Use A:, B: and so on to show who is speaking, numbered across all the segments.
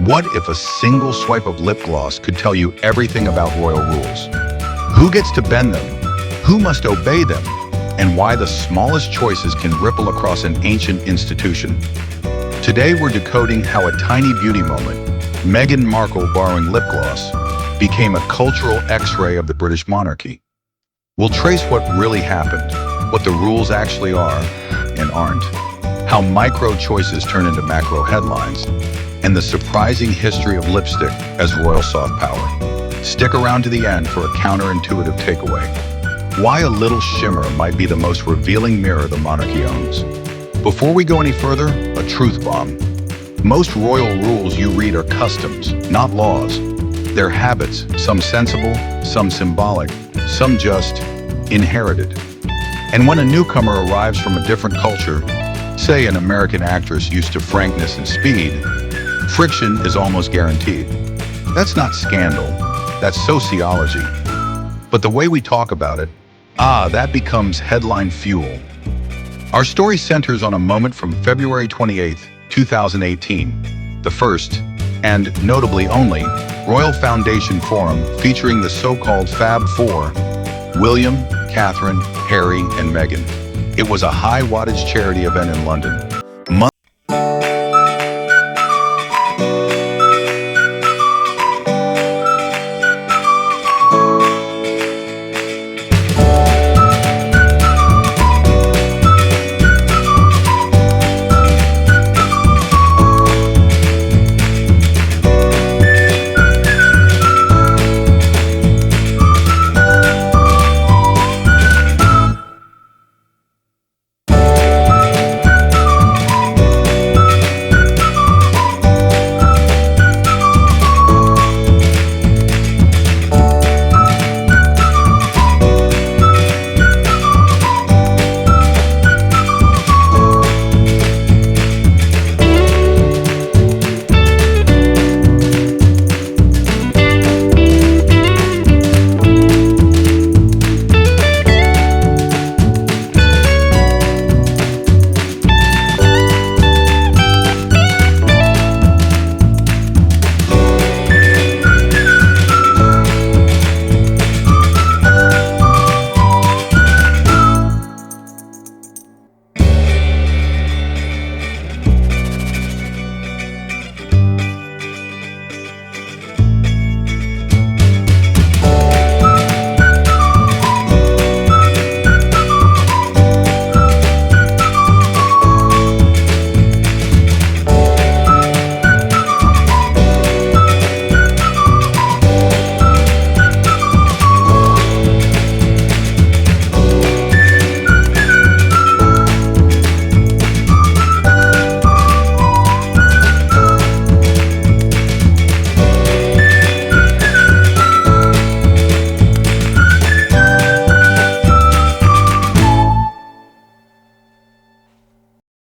A: What if a single swipe of lip gloss could tell you everything about royal rules? Who gets to bend them? Who must obey them? And why the smallest choices can ripple across an ancient institution. Today we're decoding how a tiny beauty moment, Meghan Markle borrowing lip gloss, became a cultural X-ray of the British monarchy. We'll trace what really happened, what the rules actually are and aren't, how micro choices turn into macro headlines, and the surprising history of lipstick as royal soft power. Stick around to the end for a counterintuitive takeaway. Why a little shimmer might be the most revealing mirror the monarchy owns. Before we go any further, a truth bomb. Most royal rules you read are customs, not laws. They're habits, some sensible, some symbolic, some just inherited. And when a newcomer arrives from a different culture, say an American actress used to frankness and speed, friction is almost guaranteed. That's not scandal, that's sociology. But the way we talk about it, that becomes headline fuel. Our story centers on a moment from February 28, 2018, the first, and notably only, Royal Foundation Forum featuring the so-called Fab Four, William, Catherine, Harry, and Meghan. It was a high-wattage charity event in London.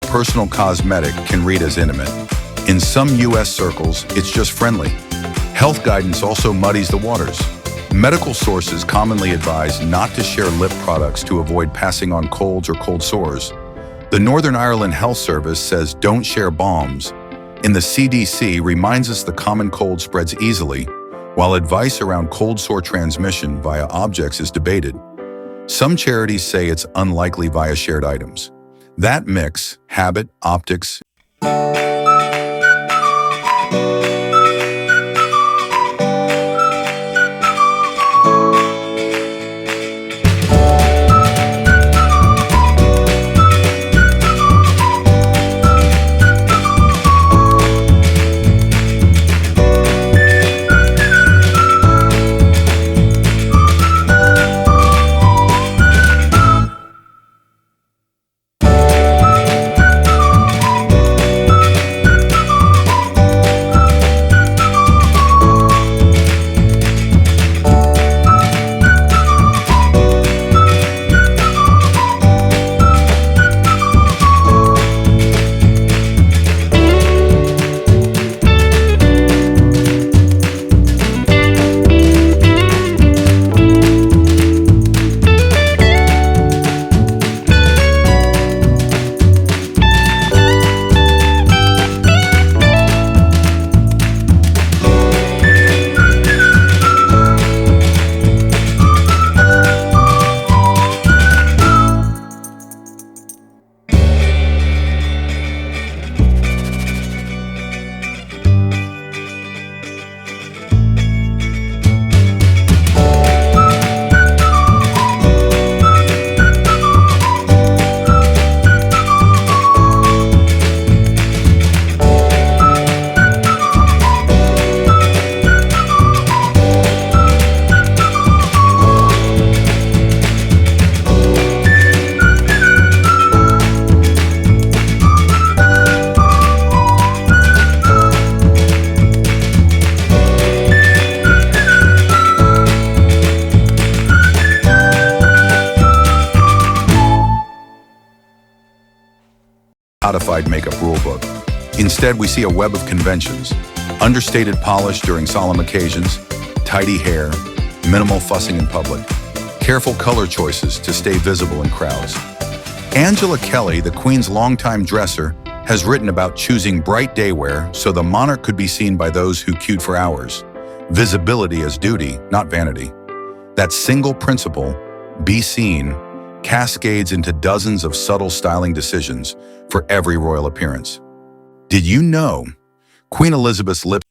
A: Personal cosmetic can read as intimate. In some US circles, it's just friendly. Health guidance also muddies the waters. Medical sources commonly advise not to share lip products to avoid passing on colds or cold sores. The Northern Ireland Health Service says don't share balms, and the CDC reminds us the common cold spreads easily, while advice around cold sore transmission via objects is debated. Some charities say it's unlikely via shared items. That mix, habit, optics, codified makeup rulebook. Instead, we see a web of conventions, understated polish during solemn occasions, tidy hair, minimal fussing in public, careful color choices to stay visible in crowds. Angela Kelly, the Queen's longtime dresser, has written about choosing bright day wear so the monarch could be seen by those who queued for hours. Visibility as duty, not vanity. That single principle, be seen, cascades into dozens of subtle styling decisions for every royal appearance. Did you know Queen Elizabeth's lip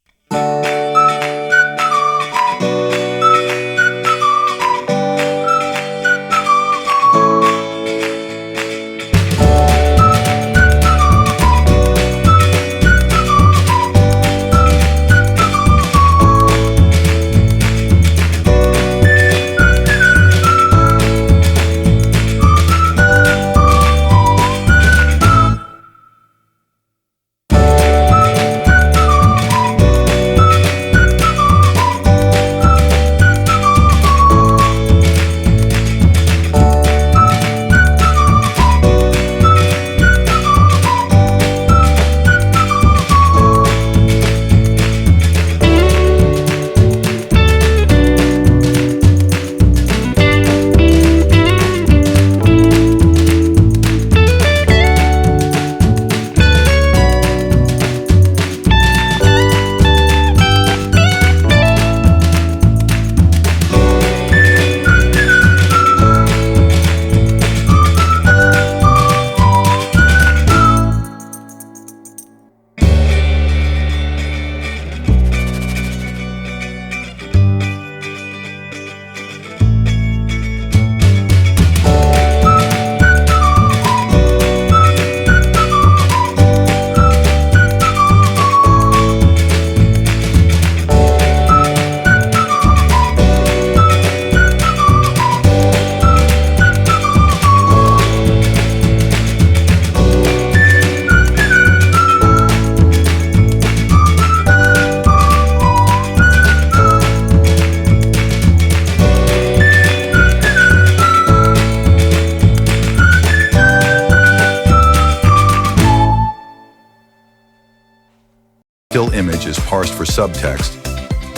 A: still image is parsed for subtext,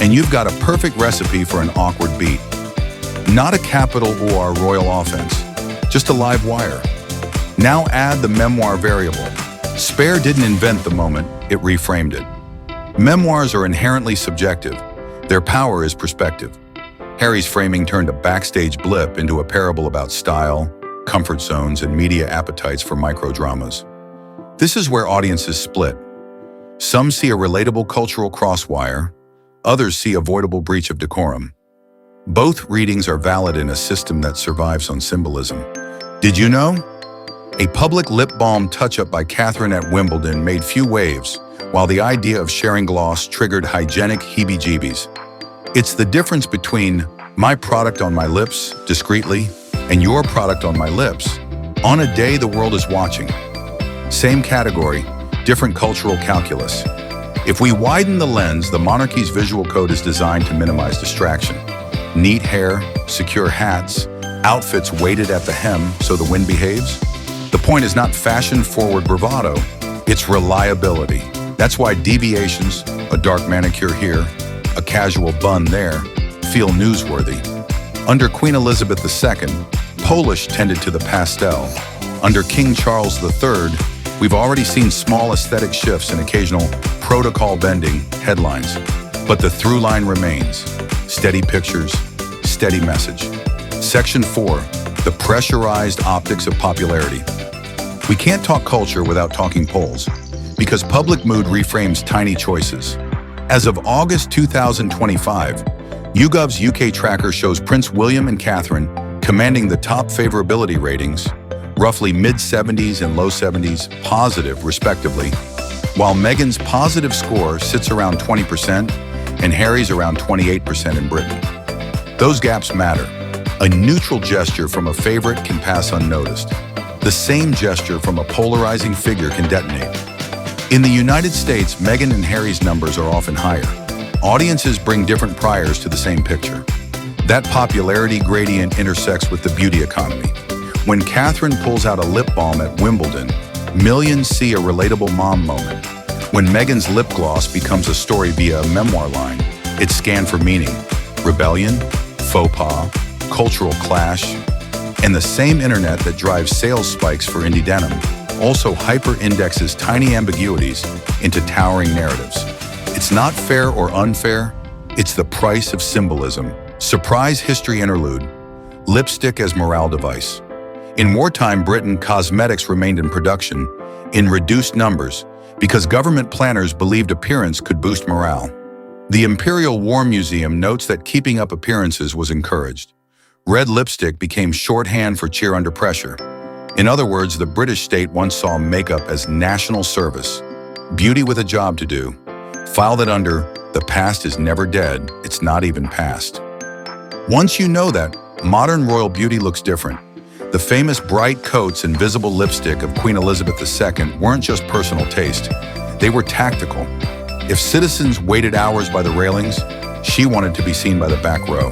A: and you've got a perfect recipe for an awkward beat. Not a capital or royal offense, just a live wire. Now add the memoir variable. Spare didn't invent the moment, it reframed it. Memoirs are inherently subjective. Their power is perspective. Harry's framing turned a backstage blip into a parable about style, comfort zones, and media appetites for microdramas. This is where audiences split. Some see a relatable cultural crosswire, others see avoidable breach of decorum. Both readings are valid in a system that survives on symbolism. Did you know? A public lip balm touch-up by Catherine at Wimbledon made few waves, while the idea of sharing gloss triggered hygienic heebie-jeebies. It's the difference between my product on my lips, discreetly, and your product on my lips, on a day the world is watching. Same category, different cultural calculus. If we widen the lens, the monarchy's visual code is designed to minimize distraction. Neat hair, secure hats, outfits weighted at the hem so the wind behaves. The point is not fashion-forward bravado, it's reliability. That's why deviations, a dark manicure here, a casual bun there, feel newsworthy. Under Queen Elizabeth II, Polish tended to the pastel. Under King Charles III, we've already seen small aesthetic shifts and occasional protocol bending headlines. But the through line remains. Steady pictures, steady message. Section 4, the pressurized optics of popularity. We can't talk culture without talking polls, because public mood reframes tiny choices. As of August 2025, YouGov's UK tracker shows Prince William and Catherine commanding the top favorability ratings, roughly mid-70s and low 70s, positive respectively, while Meghan's positive score sits around 20% and Harry's around 28% in Britain. Those gaps matter. A neutral gesture from a favorite can pass unnoticed. The same gesture from a polarizing figure can detonate. In the United States, Meghan and Harry's numbers are often higher. Audiences bring different priors to the same picture. That popularity gradient intersects with the beauty economy. When Catherine pulls out a lip balm at Wimbledon, Millions see a relatable mom moment. When Meghan's lip gloss becomes a story via a memoir line, it's scanned for meaning, rebellion, faux pas, cultural clash, and the same internet that drives sales spikes for indie denim also hyper-indexes tiny ambiguities into towering narratives. It's not fair or unfair, it's the price of symbolism. Surprise history interlude. Lipstick as morale device. In wartime Britain, cosmetics remained in production in reduced numbers because government planners believed appearance could boost morale. The Imperial War Museum notes that keeping up appearances was encouraged. Red lipstick became shorthand for cheer under pressure. In other words, the British state once saw makeup as national service. Beauty with a job to do. File that under, the past is never dead, it's not even past. Once you know that, modern royal beauty looks different. The famous bright coats and visible lipstick of Queen Elizabeth II weren't just personal taste, they were tactical. If citizens waited hours by the railings, she wanted to be seen by the back row.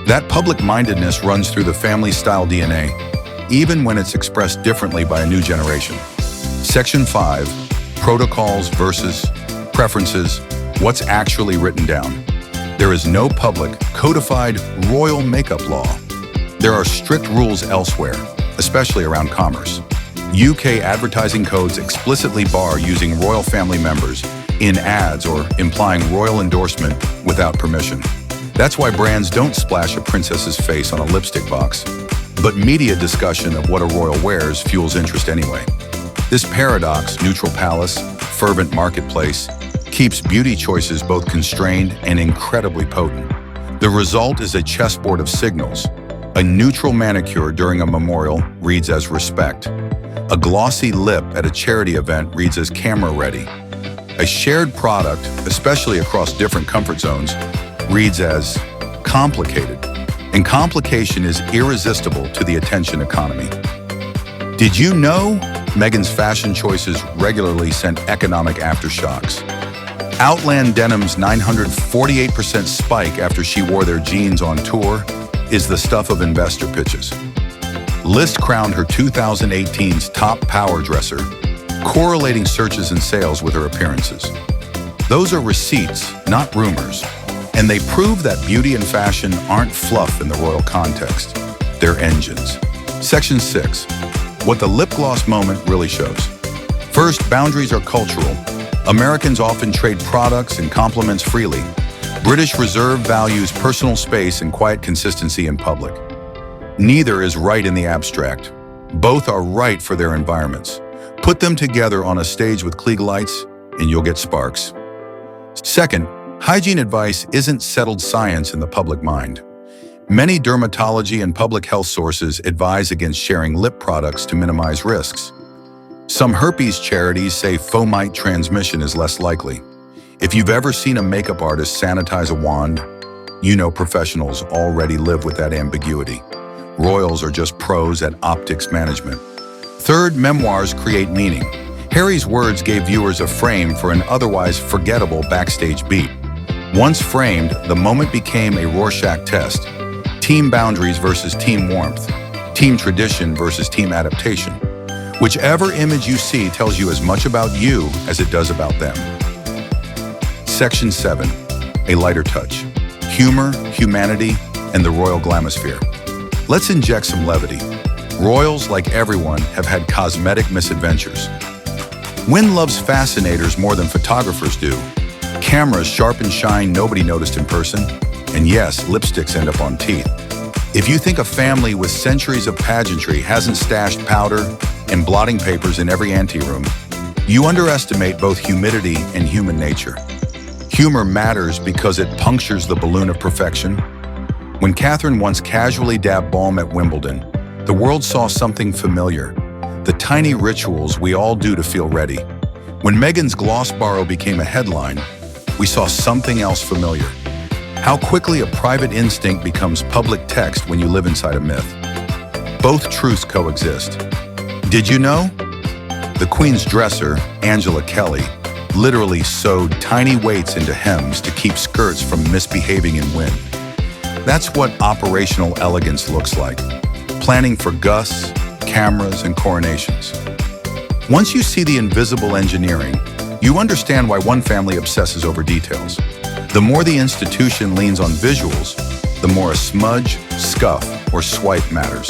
A: That public-mindedness runs through the family-style DNA, even when it's expressed differently by a new generation. Section 5, Protocols versus Preferences, what's actually written down. There is no public, codified royal makeup law. There are strict rules elsewhere, especially around commerce. UK advertising codes explicitly bar using royal family members in ads or implying royal endorsement without permission. That's why brands don't splash a princess's face on a lipstick box. But media discussion of what a royal wears fuels interest anyway. This paradox, neutral palace, fervent marketplace, keeps beauty choices both constrained and incredibly potent. The result is a chessboard of signals. A neutral manicure during a memorial reads as respect. A glossy lip at a charity event reads as camera ready. A shared product, especially across different comfort zones, reads as complicated. And complication is irresistible to the attention economy. Did you know Meghan's fashion choices regularly sent economic aftershocks? Outland Denim's 948% spike after she wore their jeans on tour is the stuff of investor pitches. List crowned her 2018's top power dresser, correlating searches and sales with her appearances. Those are receipts, not rumors. And they prove that beauty and fashion aren't fluff in the royal context. They're engines. Section 6. What the lip gloss moment really shows. First, boundaries are cultural. Americans often trade products and compliments freely. British Reserve values personal space and quiet consistency in public. Neither is right in the abstract. Both are right for their environments. Put them together on a stage with Klieg lights, and you'll get sparks. Second, hygiene advice isn't settled science in the public mind. Many dermatology and public health sources advise against sharing lip products to minimize risks. Some herpes charities say fomite transmission is less likely. If you've ever seen a makeup artist sanitize a wand, you know professionals already live with that ambiguity. Royals are just pros at optics management. Third, memoirs create meaning. Harry's words gave viewers a frame for an otherwise forgettable backstage beat. Once framed, the moment became a Rorschach test. Team boundaries versus team warmth. Team tradition versus team adaptation. Whichever image you see tells you as much about you as it does about them. Section 7. A lighter touch. Humor, humanity, and the royal glamosphere. Let's inject some levity. Royals, like everyone, have had cosmetic misadventures. Wynn loves fascinators more than photographers do. Cameras sharp and shine nobody noticed in person. And yes, lipsticks end up on teeth. If you think a family with centuries of pageantry hasn't stashed powder and blotting papers in every anteroom, you underestimate both humidity and human nature. Humor matters because it punctures the balloon of perfection. When Catherine once casually dabbed balm at Wimbledon, the world saw something familiar, the tiny rituals we all do to feel ready. When Meghan's gloss borrow became a headline, we saw something else familiar. How quickly a private instinct becomes public text when you live inside a myth. Both truths coexist. Did you know? The Queen's dresser, Angela Kelly, literally sewed tiny weights into hems to keep skirts from misbehaving in wind. That's what operational elegance looks like. Planning for gusts, cameras, and coronations. Once you see the invisible engineering, you understand why one family obsesses over details. The more the institution leans on visuals, the more a smudge, scuff, or swipe matters.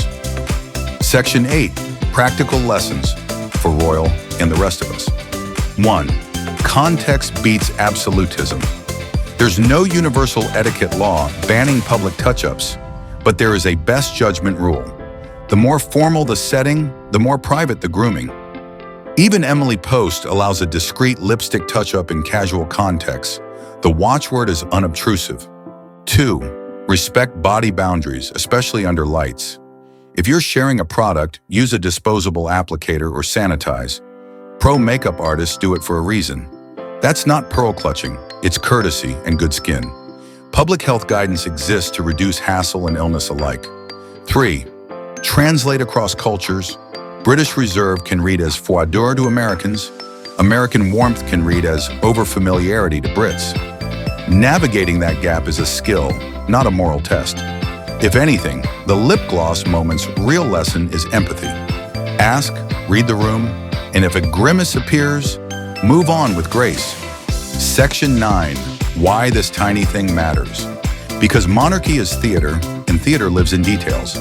A: Section 8, Practical Lessons for Royal and the rest of us. 1. Context beats absolutism. There's no universal etiquette law banning public touch-ups, but there is a best judgment rule. The more formal the setting, the more private the grooming. Even Emily Post allows a discreet lipstick touch-up in casual contexts. The watchword is unobtrusive. 2. Respect body boundaries, especially under lights. If you're sharing a product, use a disposable applicator or sanitize. Pro makeup artists do it for a reason. That's not pearl clutching, it's courtesy and good skin. Public health guidance exists to reduce hassle and illness alike. 3. Translate across cultures. British reserve can read as froideur to Americans. American warmth can read as overfamiliarity to Brits. Navigating that gap is a skill, not a moral test. If anything, the lip gloss moment's real lesson is empathy. Ask, read the room, and if a grimace appears, move on with grace. Section 9, Why this tiny thing matters. Because monarchy is theater, and theater lives in details.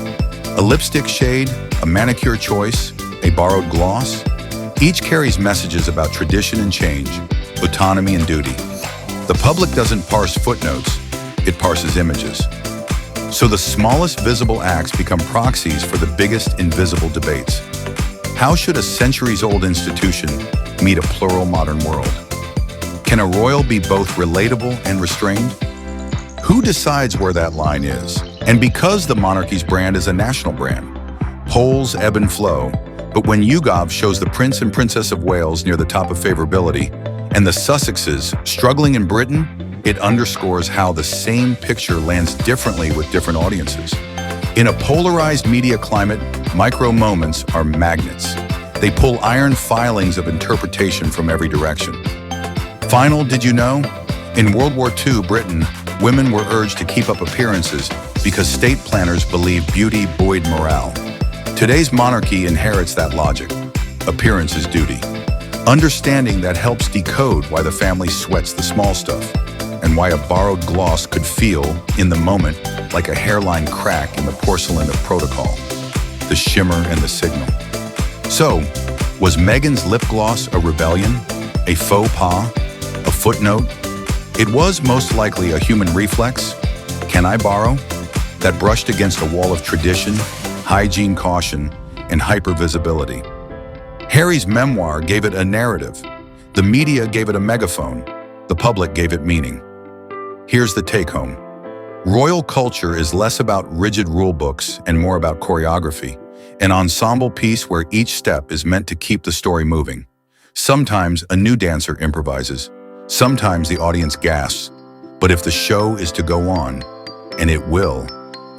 A: A lipstick shade, a manicure choice, a borrowed gloss, each carries messages about tradition and change, autonomy and duty. The public doesn't parse footnotes, it parses images. So the smallest visible acts become proxies for the biggest invisible debates. How should a centuries-old institution meet a plural modern world? Can a royal be both relatable and restrained? Who decides where that line is? And because the monarchy's brand is a national brand, polls ebb and flow, but when YouGov shows the Prince and Princess of Wales near the top of favorability, and the Sussexes struggling in Britain, it underscores how the same picture lands differently with different audiences. In a polarized media climate, micro moments are magnets. They pull iron filings of interpretation from every direction. Final, did you know? In World War II Britain, women were urged to keep up appearances because state planners believed beauty buoyed morale. Today's monarchy inherits that logic. Appearance is duty. Understanding that helps decode why the family sweats the small stuff and why a borrowed gloss could feel, in the moment, like a hairline crack in the porcelain of protocol, the shimmer and the signal. So, was Meghan's lip gloss a rebellion, a faux pas, a footnote? It was most likely a human reflex, can I borrow, that brushed against a wall of tradition, hygiene caution, and hypervisibility. Harry's memoir gave it a narrative. The media gave it a megaphone. The public gave it meaning. Here's the take-home. Royal culture is less about rigid rule books and more about choreography, an ensemble piece where each step is meant to keep the story moving. Sometimes a new dancer improvises. Sometimes the audience gasps. But if the show is to go on, and it will,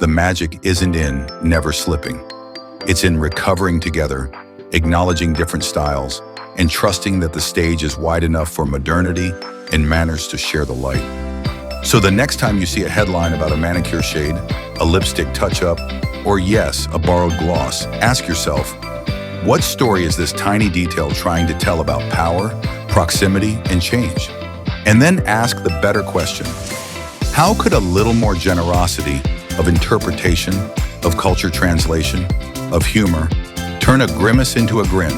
A: the magic isn't in never slipping. It's in recovering together, acknowledging different styles, and trusting that the stage is wide enough for modernity and manners to share the light. So the next time you see a headline about a manicure shade, a lipstick touch-up, or yes, a borrowed gloss, ask yourself, what story is this tiny detail trying to tell about power, proximity, and change? And then ask the better question. How could a little more generosity of interpretation, of culture translation, of humor, turn a grimace into a grin?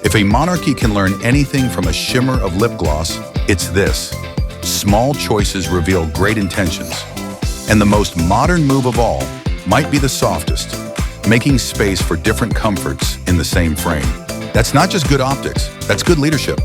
A: If a monarchy can learn anything from a shimmer of lip gloss, it's this. Small choices reveal great intentions. And the most modern move of all might be the softest, making space for different comforts in the same frame. That's not just good optics, that's good leadership.